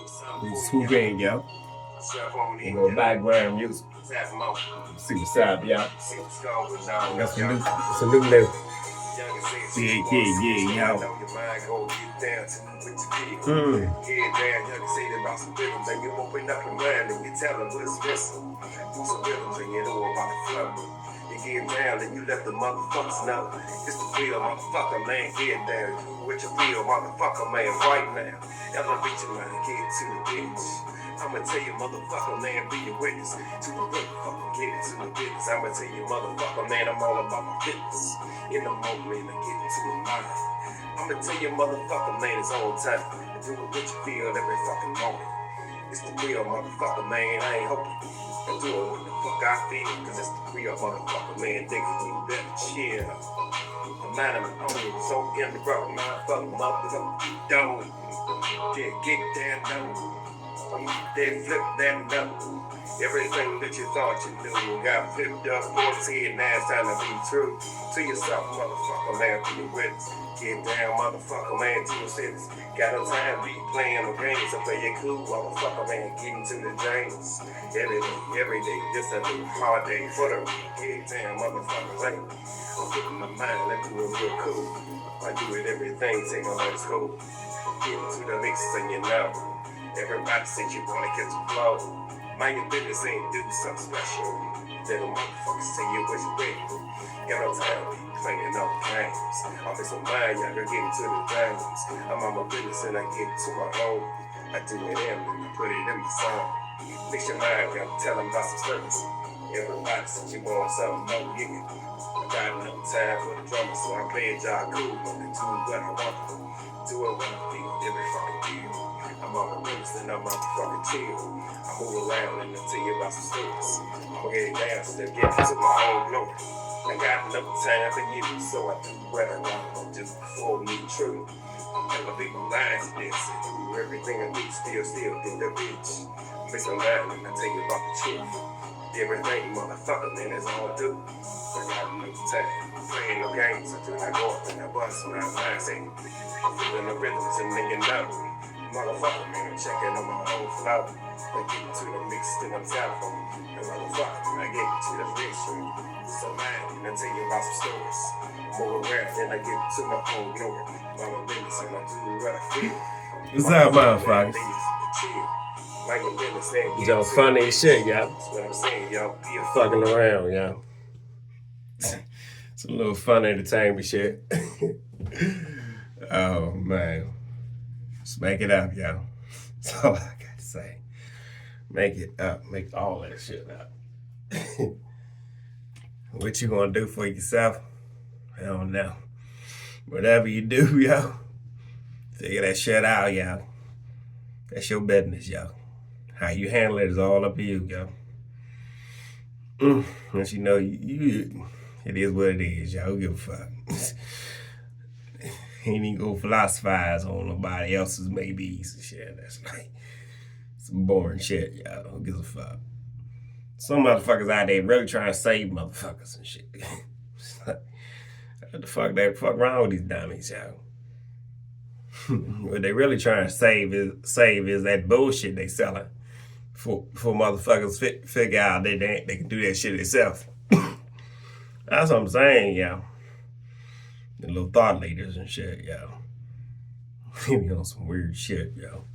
It's Swoop in, yo. A little background music. See what's up, y'all. Got some new level. Yeah, yo. You get down and you let the motherfuckers know. It's the real motherfucker, man. Get down with your real motherfucker, man, right now. Elevate your mind, get to the bitch. I'ma tell you, motherfucker, man, be a witness to the real fucking get it to the business. I'ma tell you, motherfucker, man, I'm all about my business. In the moment, I get into the mind. I'ma tell you, motherfucker, man, it's on time. And do what you feel every fucking moment. It's the real motherfucker, man, I ain't hoping. I'm doing what the fuck I feel, cause it's the real motherfucker, man, nigga, you better chill. The man of my own, so in the rock, motherfucker, motherfucker, don't. Yeah, get down, no. Then flip that no. Everything that you thought you knew got flipped up, 14, now it's time to be true. To yourself, motherfucker, man, to your witness. Get down, motherfucker, man, to your sentence. Got no time to be playing no games, so play your cool, motherfucker, man, getting to the James. Every day, just a new hard day for the get down, motherfuckers, ain't. I'm putting my mind, let me do it real cool. I do it everything, take on that school. Get into the mix, and you know. Everybody said you wanna get the flow. Mind your business ain't do something special. Little motherfuckers say you was ready. Got no time to be playing no games. I'm in some mind, y'all get into the things. I'm on my business and I get to my own. I do it in and I put it in my song. Mix your mind, y'all tell them about some service. Everybody said you want something, no gigging. I got no time for the drama, so I play it y'all cool. I can do what I want to. Do it when I feel every fucking deal. I'm on the limits and I'm on fucking chill. I move around and I tell you about some stories. I'ma get it down, still get to my own glory. I got enough time for you, so I do what I want, just before me true. Never be my mind to this. Do everything I do, still in the bitch. Miss my mind and I tell you about the truth. Everything, motherfucker, man, that's all I do. I got enough time. Playing no games until I go up and I bust my mind, say, I'm feeling the rhythms and then you know. Motherfucker, man, checking on my own flow. I get to the mix, then I'm telephone. And motherfucker, I get to the mix. So man, and I tell you about some stories. Move around, then I get to my own glory. My business, and I do what I feel. What's up, motherfuckers? Y'all funny as shit, y'all. That's what I'm saying, y'all. Be fucking around, y'all. It's a little fun entertainment shit. Oh, man. Just make it up, yo. That's all I got to say. Make it up. Make all that shit up. What you gonna do for yourself? I don't know. Whatever you do, yo, figure that shit out, yo. That's your business, yo. How you handle it is all up to you, yo. Once you know, it is what it is, yo. Who give a fuck? Ain't even go philosophize on nobody else's maybes and shit. That's like some boring shit, y'all. Who gives a fuck? Some motherfuckers out there really trying to save motherfuckers and shit. What the fuck wrong with these dummies, y'all? What they really trying to save is that bullshit they selling for motherfuckers figure out they can do that shit themselves. That's what I'm saying, y'all. The little thought leaders and shit, yo. Maybe on some weird shit, yo.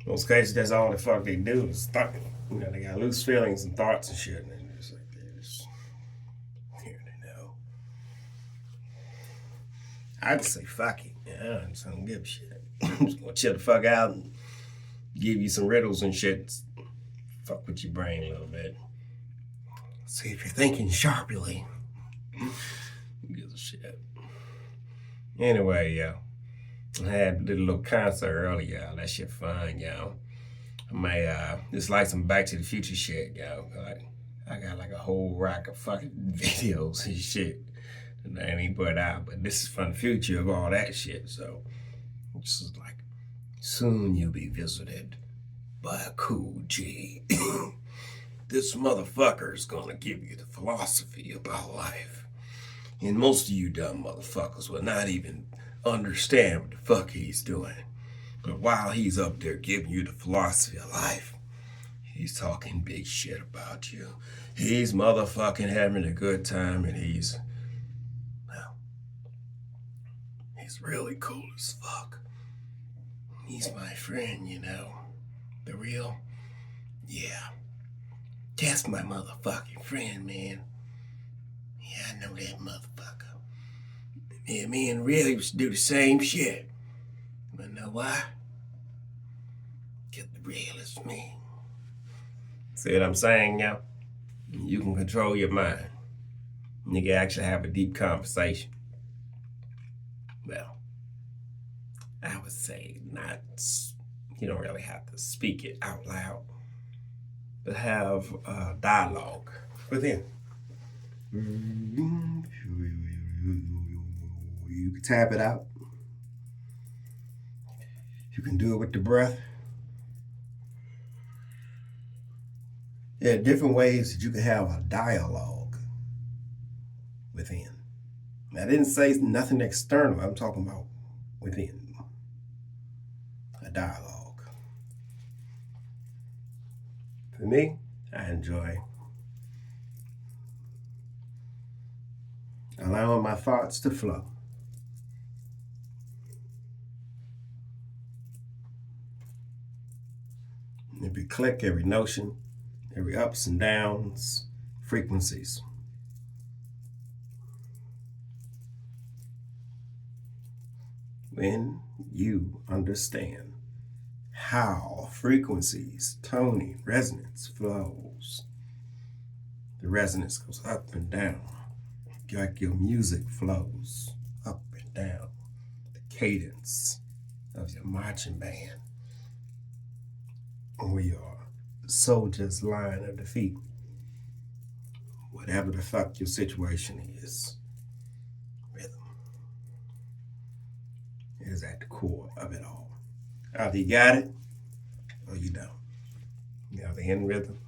In most cases, that's all the fuck they do is thought. You know, they got loose feelings and thoughts and shit, and they're just like this. Here they know. I'd just say fuck it. Yeah, I just don't give a shit. I'm just gonna chill the fuck out and give you some riddles and shit. Fuck with your brain a little bit. See if you're thinking sharply. Who gives a shit? Anyway, yo, I did a little concert earlier, y'all. That shit fun, yo. I may just like some Back to the Future shit, yo. I got like a whole rack of fucking videos and shit that I ain't put out, but this is from the future of all that shit. So this is like, soon you'll be visited by a cool G. This motherfucker's gonna give you the philosophy about life. And most of you dumb motherfuckers will not even understand what the fuck he's doing. But while he's up there giving you the philosophy of life, he's talking big shit about you. He's motherfucking having a good time, and well, he's really cool as fuck. He's my friend, you know. The real, yeah. That's my motherfucking friend, man. Yeah, I know that motherfucker. Yeah, me and Real used to do the same shit. But know why? Because the real is me. See what I'm saying, yo? You can control your mind. You can actually have a deep conversation. Well, I would say not, you don't really have to speak it out loud, but have a dialogue within. You can tap it out. You can do it with the breath. There are different ways that you can have a dialogue within. I didn't say nothing external. I'm talking about within. A dialogue. For me, I enjoy allowing my thoughts to flow. Every click, every notion, every ups and downs, frequencies. When you understand how frequencies, toning, resonance flows, the resonance goes up and down, like your music flows up and down, the cadence of your marching band or your soldier's line of defeat, whatever the fuck your situation is, rhythm is at the core of it all. Either you got it or you don't. You're either in rhythm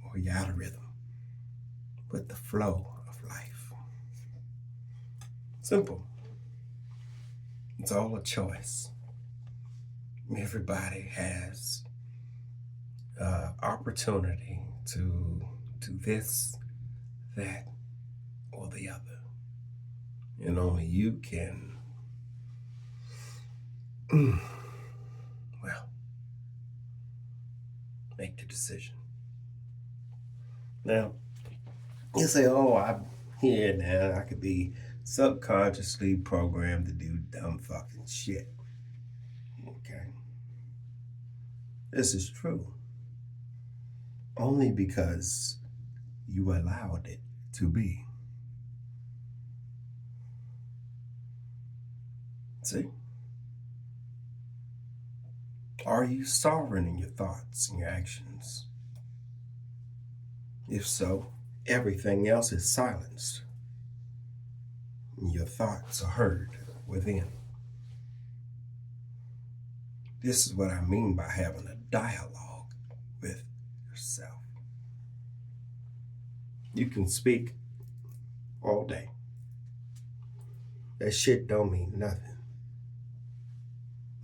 or you're out of rhythm with the flow of life. Simple. It's all a choice. Everybody has opportunity to do this, that, or the other. And only you can, well, make the decision. Now, you say, oh, I'm here now. I could be subconsciously programmed to do dumb fucking shit. Okay. This is true. Only because you allowed it to be. See? Are you sovereign in your thoughts and your actions? If so, everything else is silenced. Your thoughts are heard within. This is what I mean by having a dialogue with yourself. You can speak all day. That shit don't mean nothing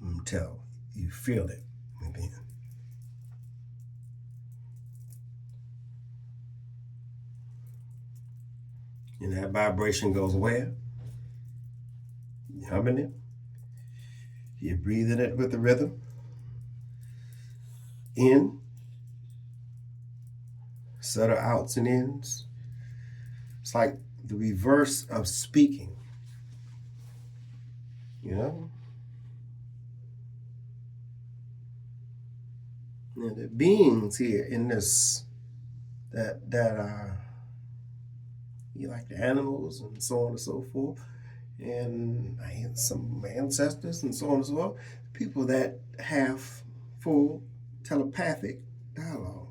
until you feel it within. And that vibration goes where? You're humming it. You're breathing it with the rhythm. In. Subtle outs and ins. It's like the reverse of speaking. You know? Now the beings here in this, you like the animals and so on and so forth, and some ancestors and so on and so forth, people that have full telepathic dialogue.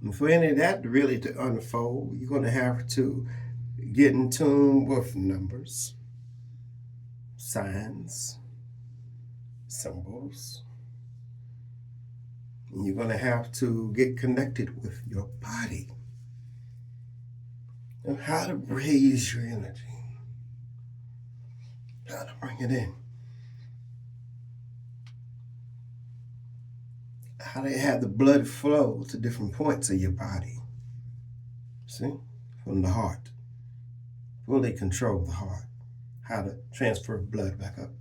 And for any of that really to unfold, you're going to have to get in tune with numbers, signs, symbols. And you're going to have to get connected with your body and how to raise your energy, how to bring it in. how they have the blood flow to different points of your body. See? From the heart. Fully control the heart. How to transfer blood back up.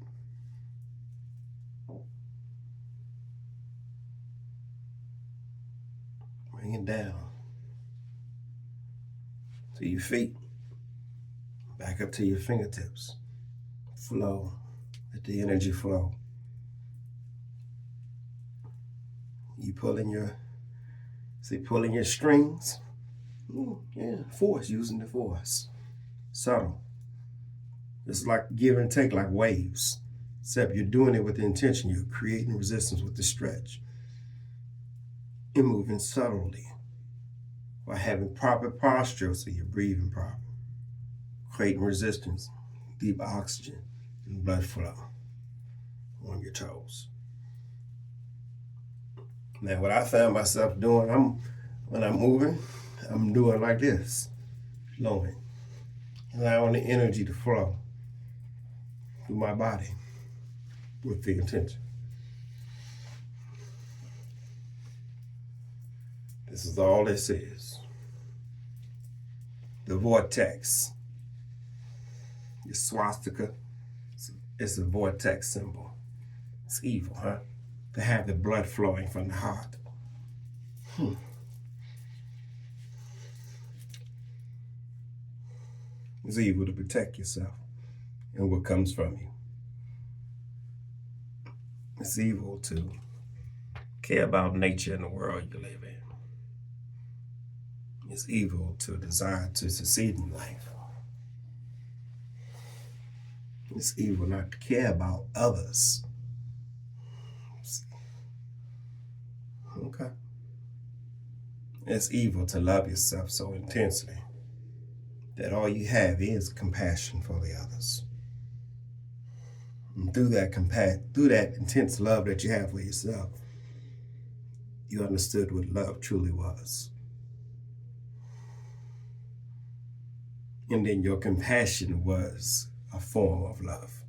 Bring it down to your feet. Back up to your fingertips. Flow. Let the energy flow. You pulling your strings. Yeah, force, using the force. Subtle. It's like give and take, like waves. Except you're doing it with the intention. You're creating resistance with the stretch. You're moving subtly while having proper posture so you're breathing proper. Creating resistance, deep oxygen, and blood flow on your toes. Now, what I found myself doing, when I'm moving, I'm doing like this, flowing, allowing the energy to flow through my body with the intention. This is all this is. The vortex. Your swastika, it's a vortex symbol. It's evil, huh? To have the blood flowing from the heart. It's evil to protect yourself and what comes from you. It's evil to care about nature and the world you live in. It's evil to desire to succeed in life. It's evil not to care about others. Okay. It's evil to love yourself so intensely that all you have is compassion for the others. And through that intense love that you have for yourself, you understood what love truly was. And then your compassion was a form of love.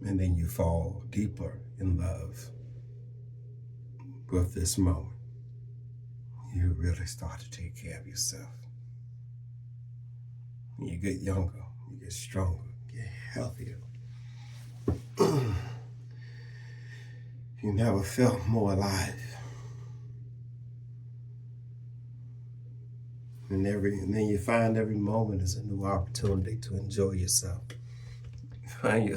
And then you fall deeper in love with this moment. You really start to take care of yourself. You get younger, you get stronger, you get healthier. You never felt more alive. And then you find every moment is a new opportunity to enjoy yourself. Find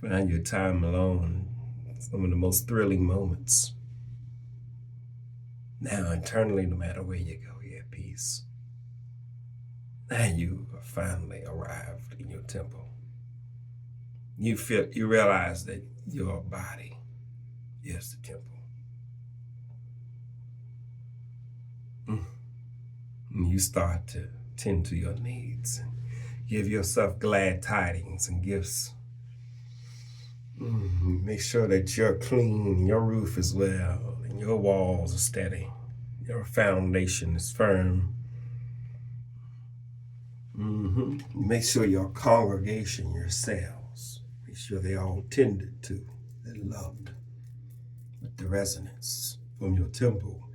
your time alone. Some of the most thrilling moments. Now, internally, no matter where you go, you're at peace. Now you have finally arrived in your temple. You realize that your body is the temple. And you start to tend to your needs and give yourself glad tidings and gifts. Make sure that you're clean, your roof is well, and your walls are steady. Your foundation is firm. Make sure your congregation, your cells, make sure they're all tended to, they're loved with the resonance from your temple.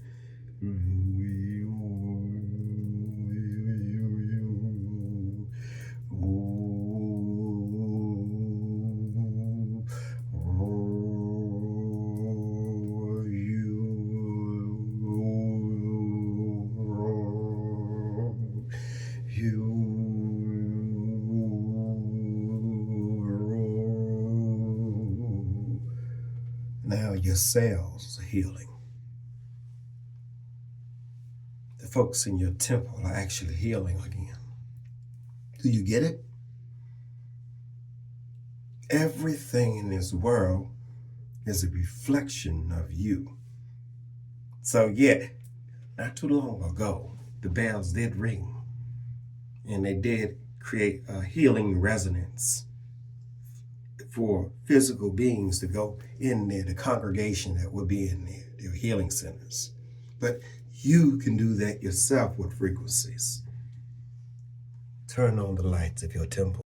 Now your cells are healing. The folks in your temple are actually healing again. Do you get it? Everything in this world is a reflection of you. So yeah, not too long ago, the bells did ring, and they did create a healing resonance for physical beings to go in there, the congregation that would be in there, their healing centers. But you can do that yourself with frequencies. Turn on the lights of your temple.